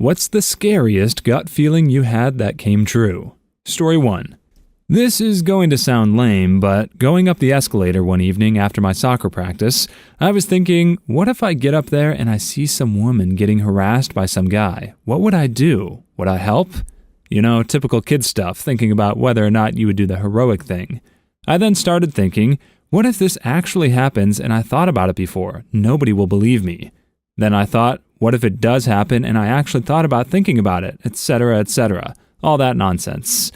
What's the scariest gut feeling you had that came true? Story 1. This is going to sound lame, but going up the escalator one evening after my soccer practice, I was thinking, what if I get up there and I see some woman getting harassed by some guy? What would I do? Would I help? You know, typical kid stuff, thinking about whether or not you would do the heroic thing. I then started thinking, what if this actually happens and I thought about it before? Nobody will believe me. Then I thought, what if it does happen and I actually thought about thinking about it, etc., etc., all that nonsense.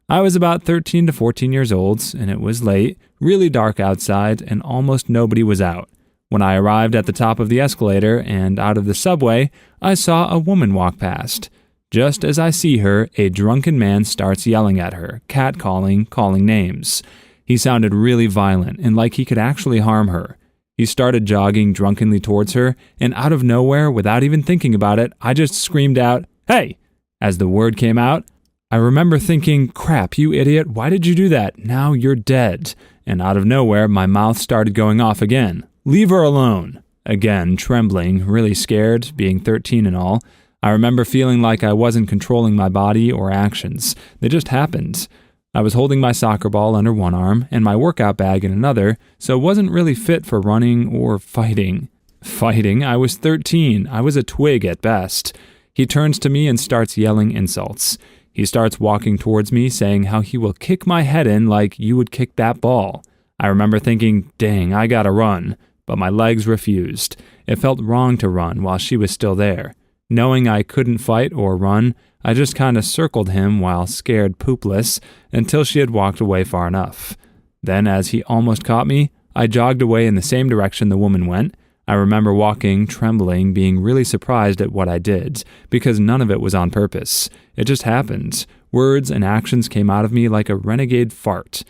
I was about 13 to 14 years old, and it was late, really dark outside, and almost nobody was out. When I arrived at the top of the escalator and out of the subway, I saw a woman walk past. Just as I see her, a drunken man starts yelling at her, catcalling, calling names. He sounded really violent and like he could actually harm her. He started jogging drunkenly towards her, and out of nowhere, without even thinking about it, I just screamed out, "Hey!" As the word came out, I remember thinking, crap, you idiot, why did you do that? Now you're dead. And out of nowhere, my mouth started going off again. Leave her alone. Again, trembling, really scared, being 13 and all. I remember feeling like I wasn't controlling my body or actions. They just happened. I was holding my soccer ball under one arm and my workout bag in another, so it wasn't really fit for running or fighting. Fighting? I was 13. I was a twig at best. He turns to me and starts yelling insults. He starts walking towards me, saying how he will kick my head in like you would kick that ball. I remember thinking, dang, I gotta run. But my legs refused. It felt wrong to run while she was still there. Knowing I couldn't fight or run, I just kinda circled him while scared poopless until she had walked away far enough. Then as he almost caught me, I jogged away in the same direction the woman went. I remember walking, trembling, being really surprised at what I did, because none of it was on purpose. It just happened. Words and actions came out of me like a renegade fart.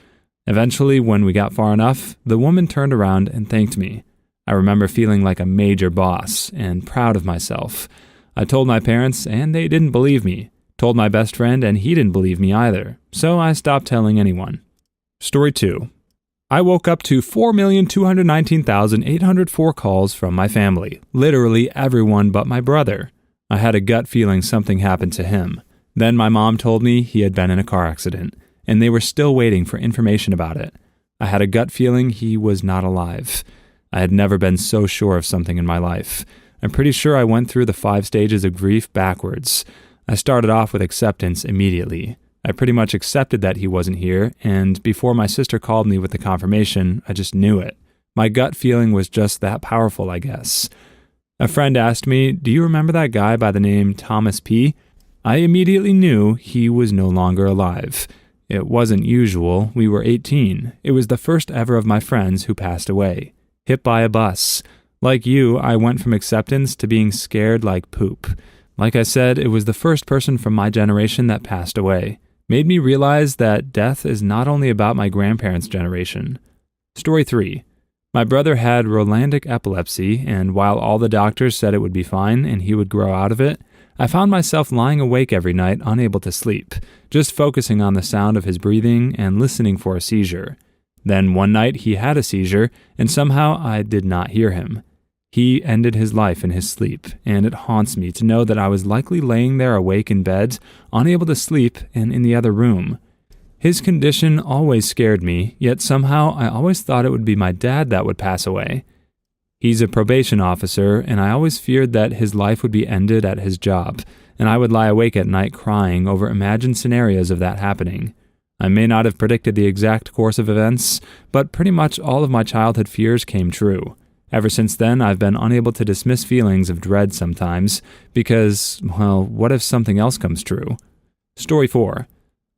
Eventually, when we got far enough, the woman turned around and thanked me. I remember feeling like a major boss and proud of myself. I told my parents, and they didn't believe me. Told my best friend, and he didn't believe me either. So I stopped telling anyone. Story 2. I woke up to 4,219,804 calls from my family, literally everyone but my brother. I had a gut feeling something happened to him. Then my mom told me he had been in a car accident, and they were still waiting for information about it. I had a gut feeling he was not alive. I had never been so sure of something in my life. I'm pretty sure I went through the 5 stages of grief backwards. I started off with acceptance immediately. I pretty much accepted that he wasn't here, and before my sister called me with the confirmation, I just knew it. My gut feeling was just that powerful, I guess. A friend asked me, "Do you remember that guy by the name Thomas P.?" I immediately knew he was no longer alive. It wasn't usual. We were 18. It was the first ever of my friends who passed away. Hit by a bus. Like you, I went from acceptance to being scared like poop. Like I said, it was the first person from my generation that passed away. Made me realize that death is not only about my grandparents' generation. Story 3. My brother had Rolandic epilepsy, and while all the doctors said it would be fine and he would grow out of it, I found myself lying awake every night, unable to sleep, just focusing on the sound of his breathing and listening for a seizure. Then one night he had a seizure, and somehow I did not hear him. He ended his life in his sleep, and it haunts me to know that I was likely laying there awake in bed, unable to sleep, and in the other room. His condition always scared me, yet somehow I always thought it would be my dad that would pass away. He's a probation officer, and I always feared that his life would be ended at his job, and I would lie awake at night crying over imagined scenarios of that happening. I may not have predicted the exact course of events, but pretty much all of my childhood fears came true. Ever since then, I've been unable to dismiss feelings of dread sometimes, because, well, what if something else comes true? Story 4.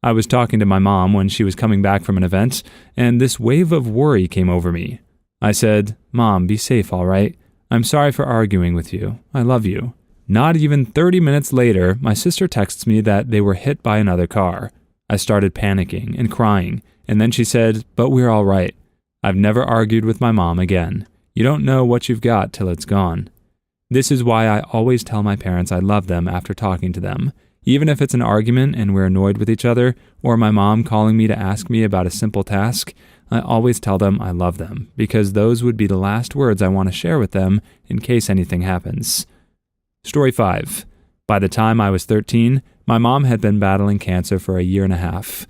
I was talking to my mom when she was coming back from an event, and this wave of worry came over me. I said, "Mom, be safe, all right? I'm sorry for arguing with you. I love you." Not even 30 minutes later, my sister texts me that they were hit by another car. I started panicking and crying, and then she said, "But we're all right." I've never argued with my mom again. You don't know what you've got till it's gone. This is why I always tell my parents I love them after talking to them. Even if it's an argument and we're annoyed with each other, or my mom calling me to ask me about a simple task, I always tell them I love them, because those would be the last words I want to share with them in case anything happens. Story 5. By the time I was 13, my mom had been battling cancer for a year and a half.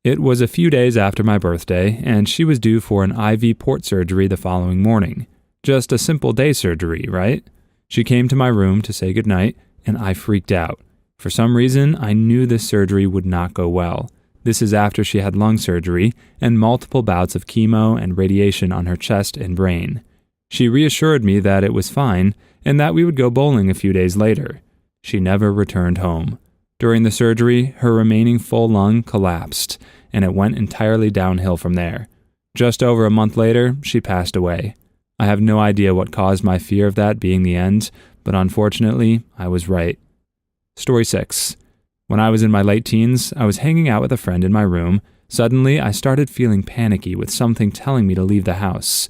It was a few days after my birthday, and she was due for an IV port surgery the following morning. Just a simple day surgery, right? She came to my room to say goodnight, and I freaked out. For some reason, I knew this surgery would not go well. This is after she had lung surgery and multiple bouts of chemo and radiation on her chest and brain. She reassured me that it was fine and that we would go bowling a few days later. She never returned home. During the surgery, her remaining full lung collapsed, and it went entirely downhill from there. Just over a month later, she passed away. I have no idea what caused my fear of that being the end, but unfortunately, I was right. Story 6. When I was in my late teens, I was hanging out with a friend in my room. Suddenly, I started feeling panicky with something telling me to leave the house.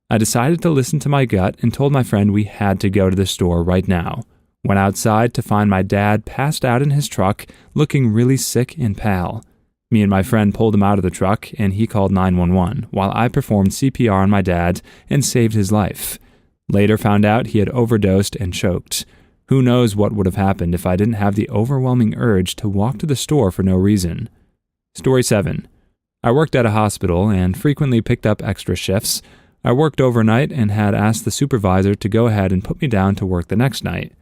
I decided to listen to my gut and told my friend we had to go to the store right now. Went outside to find my dad passed out in his truck, looking really sick and pale. Me and my friend pulled him out of the truck, and he called 911, while I performed CPR on my dad and saved his life. Later found out he had overdosed and choked. Who knows what would have happened if I didn't have the overwhelming urge to walk to the store for no reason. Story 7. I worked at a hospital and frequently picked up extra shifts. I worked overnight and had asked the supervisor to go ahead and put me down to work the next night.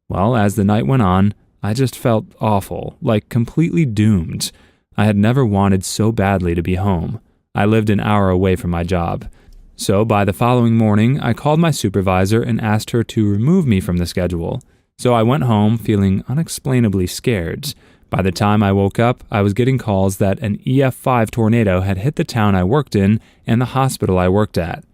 Well, as the night went on, I just felt awful, like completely doomed. I had never wanted so badly to be home. I lived an hour away from my job. So by the following morning, I called my supervisor and asked her to remove me from the schedule. So I went home feeling unexplainably scared. By the time I woke up, I was getting calls that an EF5 tornado had hit the town I worked in and the hospital I worked at.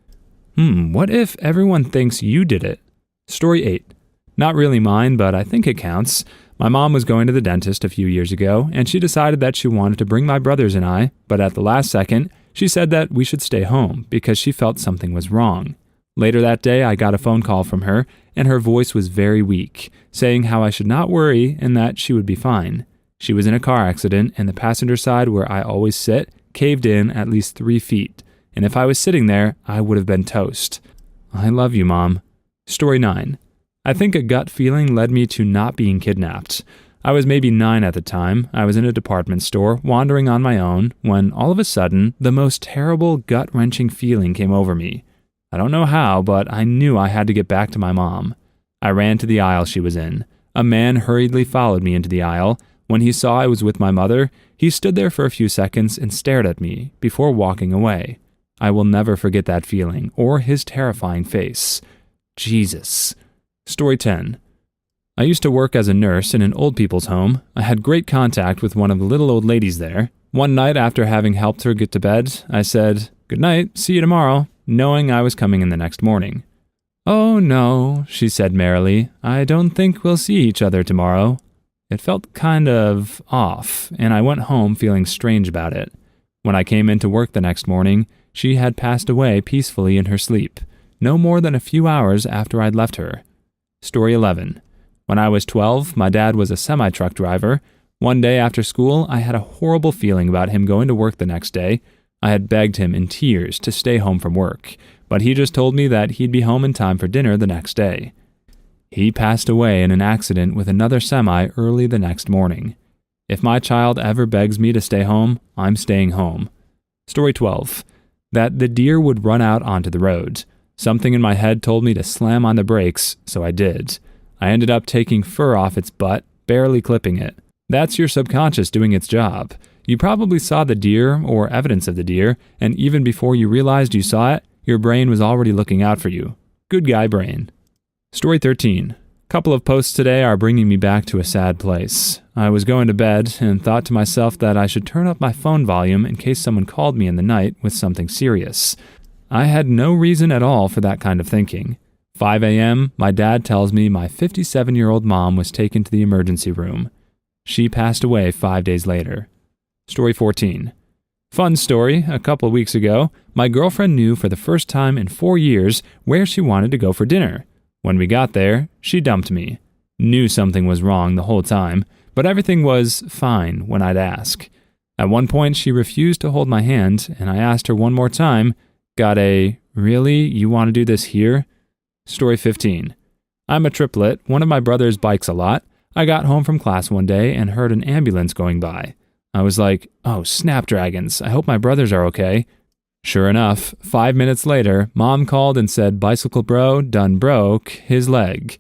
What if everyone thinks you did it? Story 8. Not really mine, but I think it counts. My mom was going to the dentist a few years ago, and she decided that she wanted to bring my brothers and I, but at the last second, she said that we should stay home because she felt something was wrong. Later that day, I got a phone call from her, and her voice was very weak, saying how I should not worry and that she would be fine. She was in a car accident, and the passenger side where I always sit caved in at least 3 feet, and if I was sitting there, I would have been toast. I love you, Mom. Story 9. I think a gut feeling led me to not being kidnapped. I was maybe 9 at the time. I was in a department store, wandering on my own, when all of a sudden, the most terrible, gut-wrenching feeling came over me. I don't know how, but I knew I had to get back to my mom. I ran to the aisle she was in. A man hurriedly followed me into the aisle. When he saw I was with my mother, he stood there for a few seconds and stared at me before walking away. I will never forget that feeling or his terrifying face. Jesus. Story 10. I used to work as a nurse in an old people's home. I had great contact with one of the little old ladies there. One night after having helped her get to bed, I said, "Good night, see you tomorrow," knowing I was coming in the next morning. "Oh no," she said merrily, "I don't think we'll see each other tomorrow." It felt kind of off, and I went home feeling strange about it. When I came into work the next morning, she had passed away peacefully in her sleep, no more than a few hours after I'd left her. Story 11. When I was 12, my dad was a semi-truck driver. One day after school, I had a horrible feeling about him going to work the next day. I had begged him in tears to stay home from work, but he just told me that he'd be home in time for dinner the next day. He passed away in an accident with another semi early the next morning. If my child ever begs me to stay home, I'm staying home. Story 12. That the deer would run out onto the road. Something in my head told me to slam on the brakes, so I did. I ended up taking fur off its butt, barely clipping it. That's your subconscious doing its job. You probably saw the deer or evidence of the deer, and even before you realized you saw it, your brain was already looking out for you. Good guy brain. Story 13. Couple of posts today are bringing me back to a sad place. I was going to bed and thought to myself that I should turn up my phone volume in case someone called me in the night with something serious. I had no reason at all for that kind of thinking. 5 a.m., my dad tells me my 57-year-old mom was taken to the emergency room. She passed away 5 days later. Story 14. Fun story, a couple of weeks ago, my girlfriend knew for the first time in 4 years where she wanted to go for dinner. When we got there, she dumped me. Knew something was wrong the whole time, but everything was fine when I'd ask. At one point, she refused to hold my hand, and I asked her one more time, "Got a, really, you want to do this here?" Story 15. I'm a triplet. One of my brothers bikes a lot. I got home from class one day and heard an ambulance going by. I was like, oh, snapdragons, I hope my brothers are okay. Sure enough, 5 minutes later, Mom called and said bicycle bro done broke his leg.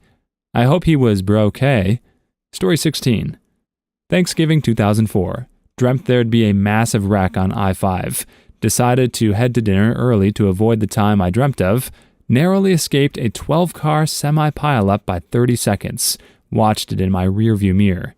I hope he was bro-okay. Story 16. Thanksgiving 2004. Dreamt there'd be a massive wreck on I-5. Decided to head to dinner early to avoid the time I dreamt of. Narrowly escaped a 12-car semi-pileup by 30 seconds. Watched it in my rearview mirror.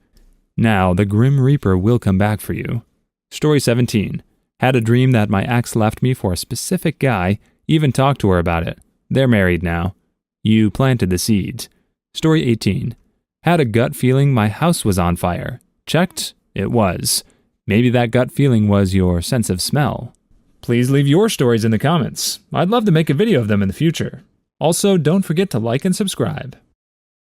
Now, the Grim Reaper will come back for you. Story 17. Had a dream that my ex left me for a specific guy, even talked to her about it. They're married now. You planted the seeds. Story 18. Had a gut feeling my house was on fire. Checked? It was. Maybe that gut feeling was your sense of smell. Please leave your stories in the comments. I'd love to make a video of them in the future. Also, don't forget to like and subscribe.